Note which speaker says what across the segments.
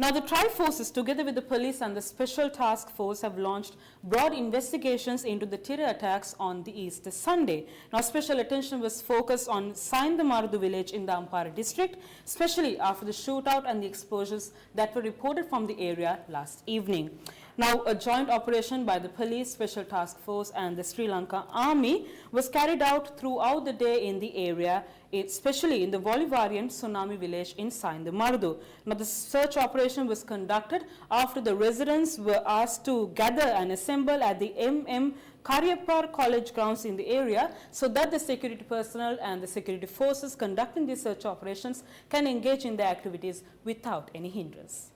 Speaker 1: Now, the Tri-Forces, together with the police and the Special Task Force, have launched broad investigations into the terror attacks on the Easter Sunday. Now, special attention was focused on Sainthamaruthu village in the Ampara district, especially after the shootout and the explosions that were reported from the area last evening. Now, a joint operation by the police, Special Task Force and the Sri Lanka Army was carried out throughout the day in the area, especially in the Bolivarian Tsunami village in Sainthamaruthu. Now, the search operation was conducted after the residents were asked to gather and assemble at the M.M. Karyapar College grounds in the area so that the security personnel and the security forces conducting these search operations can engage in their activities without any hindrance.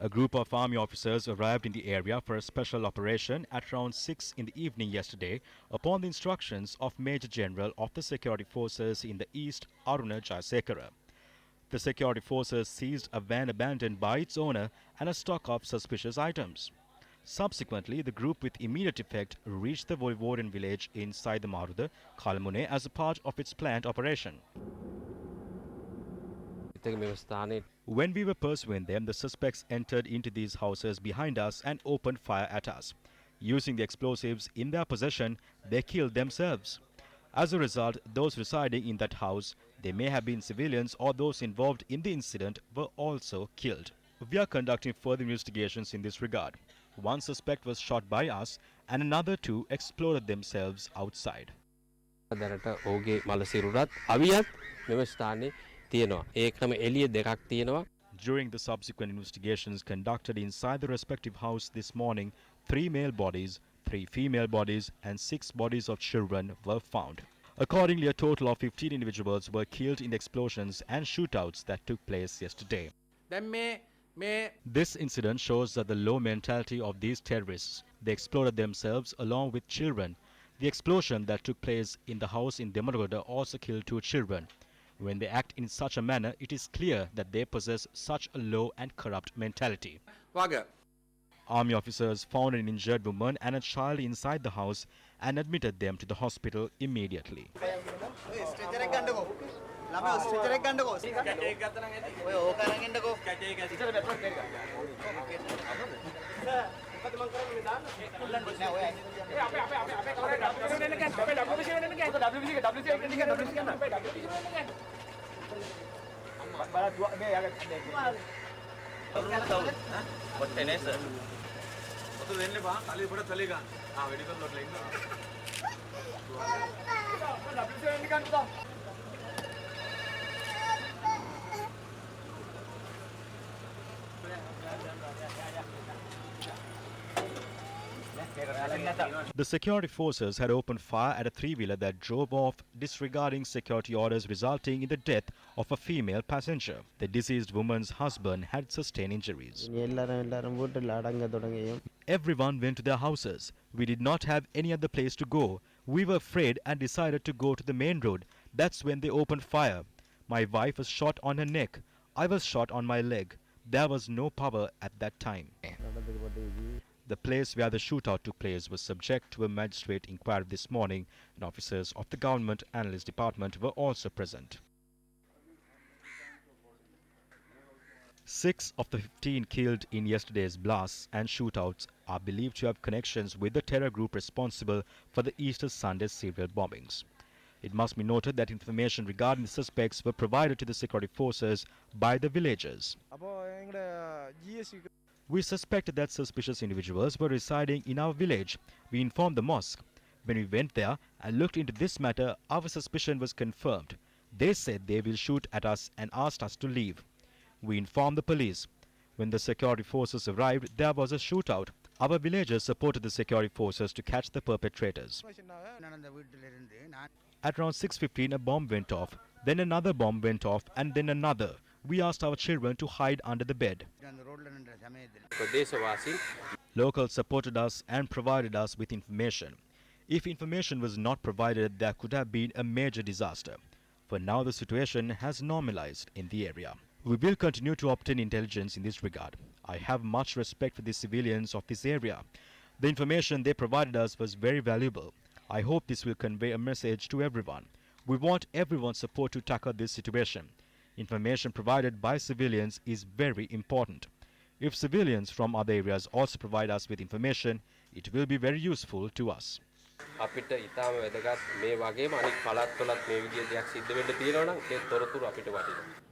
Speaker 2: A group of army officers arrived in the area for a special operation at around 6 in the evening yesterday upon the instructions of Major General of the Security Forces in the East, Aruna Jayasekara. The security forces seized a van abandoned by its owner and a stock of suspicious items. Subsequently, the group with immediate effect reached the Voivodian village in Sainthamaruthu, Kalmune as a part of its planned operation. When we were pursuing them, the suspects entered into these houses behind us and opened fire at us. Using the explosives in their possession, they killed themselves. As a result, those residing in that house, they may have been civilians or those involved in the incident, were also killed. We are conducting further investigations in this regard. One suspect was shot by us and another two exploded themselves outside. During the subsequent investigations conducted inside the respective house this morning, 3 male bodies, 3 female bodies and 6 bodies of children were found. Accordingly, a total of 15 individuals were killed in the explosions and shootouts that took place yesterday. This incident shows that the low mentality of these terrorists. They exploded themselves along with children. The explosion that took place in the house in Demagoda also killed 2 children. When they act in such a manner, it is clear that they possess such a low and corrupt mentality. Army officers found an injured woman and a child inside the house and admitted them to the hospital immediately. The security forces had opened fire at a 3-wheeler that drove off, disregarding security orders, resulting in the death of a female passenger. The deceased woman's husband had sustained injuries. Everyone went to their houses. We did not have any other place to go. We were afraid and decided to go to the main road. That's when they opened fire. My wife was shot on her neck. I was shot on my leg. There was no power at that time. The place where the shootout took place was subject to a magistrate inquiry this morning, and officers of the Government Analyst Department were also present. 6 of the 15 killed in yesterday's blasts and shootouts are believed to have connections with the terror group responsible for the Easter Sunday serial bombings. It must be noted that information regarding the suspects were provided to the security forces by the villagers. We suspected that suspicious individuals were residing in our village. We informed the mosque. When we went there and looked into this matter, our suspicion was confirmed. They said they will shoot at us and asked us to leave. We informed the police. When the security forces arrived, there was a shootout. Our villagers supported the security forces to catch the perpetrators. At around 6:15, a bomb went off. Then another bomb went off, and then another. We asked our children to hide under the bed. Locals supported us and provided us with information. If information was not provided, there could have been a major disaster. For now, the situation has normalized in the area. We will continue to obtain intelligence in this regard. I have much respect for the civilians of this area. The information they provided us was very valuable. I hope this will convey a message to everyone. We want everyone's support to tackle this situation. Information provided by civilians is very important. If civilians from other areas also provide us with information, it will be very useful to us.
Speaker 3: අපිට ඊටාම වැදගත් මේ වගේම අනිත් පළාත් වලත් මේ විදිහේ දෙයක් සිද්ධ වෙන්න තියෙනවා නම් ඒ තොරතුරු අපිට වටිනවා.